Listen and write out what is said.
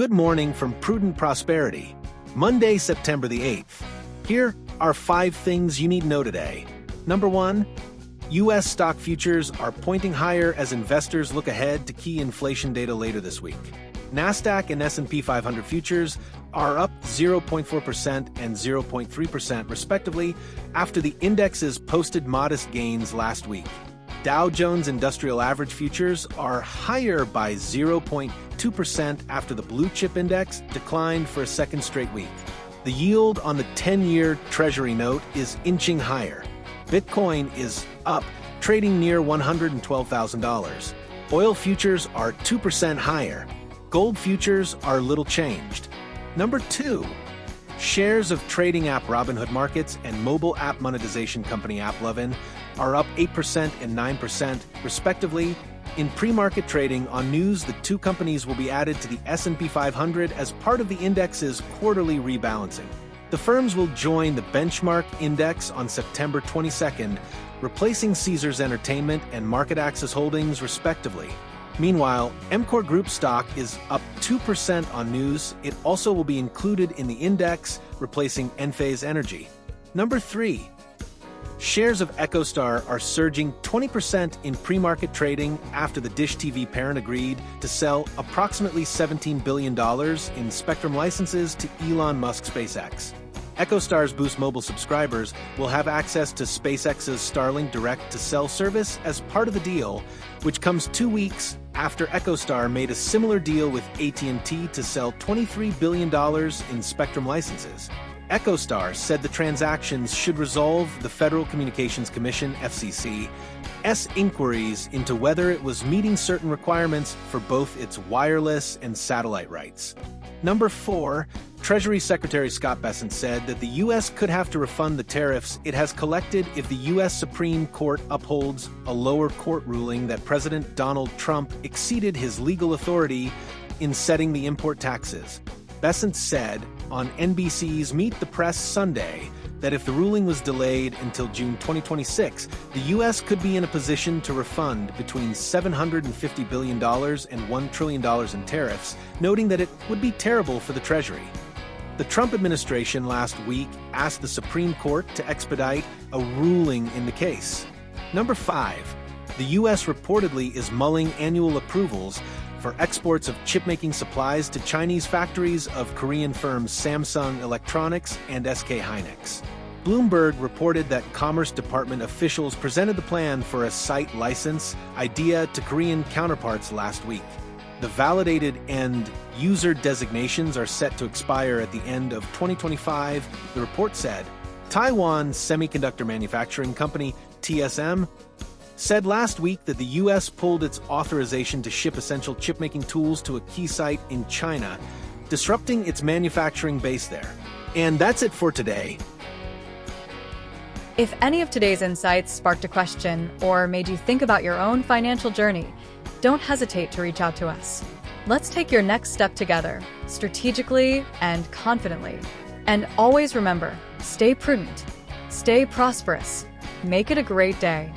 Good morning from Prudent Prosperity, Monday, September the 8th. Here are 5 things you need to know today. Number 1, U.S. stock futures are pointing higher as investors look ahead to key inflation data later this week. Nasdaq and S&P 500 futures are up 0.4% and 0.3% respectively after the indexes posted modest gains last week. Dow Jones Industrial Average futures are higher by 0.2% after the blue chip index declined for a second straight week. The yield on the 10-year Treasury note is inching higher. Bitcoin is up, trading near $112,000. Oil futures are 2% higher. Gold futures are little changed. Number 2, shares of trading app Robinhood Markets and mobile app monetization company AppLovin are up 8% and 9%, respectively. In pre-market trading on news, the two companies will be added to the S&P 500 as part of the index's quarterly rebalancing. The firms will join the benchmark index on September 22nd, replacing Caesars Entertainment and Market Access Holdings, respectively. Meanwhile, EMCOR Group stock is up 2% on news. It also will be included in the index, replacing Enphase Energy. Number 3, shares of EchoStar are surging 20% in pre-market trading after the Dish TV parent agreed to sell approximately $17 billion in spectrum licenses to Elon Musk's SpaceX. EchoStar's Boost Mobile subscribers will have access to SpaceX's Starlink direct-to-cell service as part of the deal, which comes 2 weeks after EchoStar made a similar deal with AT&T to sell $23 billion in spectrum licenses. EchoStar said the transactions should resolve the Federal Communications Commission (FCC's) inquiries into whether it was meeting certain requirements for both its wireless and satellite rights. Number 4, Treasury Secretary Scott Bessent said that the U.S. could have to refund the tariffs it has collected if the U.S. Supreme Court upholds a lower court ruling that President Donald Trump exceeded his legal authority in setting the import taxes. Bessent said on NBC's Meet the Press Sunday that if the ruling was delayed until June 2026, the U.S. could be in a position to refund between $750 billion and $1 trillion in tariffs, noting that it would be terrible for the Treasury. The Trump administration last week asked the Supreme Court to expedite a ruling in the case. Number 5, the U.S. reportedly is mulling annual approvals for exports of chipmaking supplies to Chinese factories of Korean firms Samsung Electronics and SK Hynix. Bloomberg reported that Commerce Department officials presented the plan for a site license idea to Korean counterparts last week. The validated end-user designations are set to expire at the end of 2025, the report said. Taiwan semiconductor manufacturing company TSMC said last week that the U.S. pulled its authorization to ship essential chipmaking tools to a key site in China, disrupting its manufacturing base there. And that's it for today. If any of today's insights sparked a question or made you think about your own financial journey, don't hesitate to reach out to us. Let's take your next step together, strategically and confidently. And always remember, stay prudent, stay prosperous, make it a great day.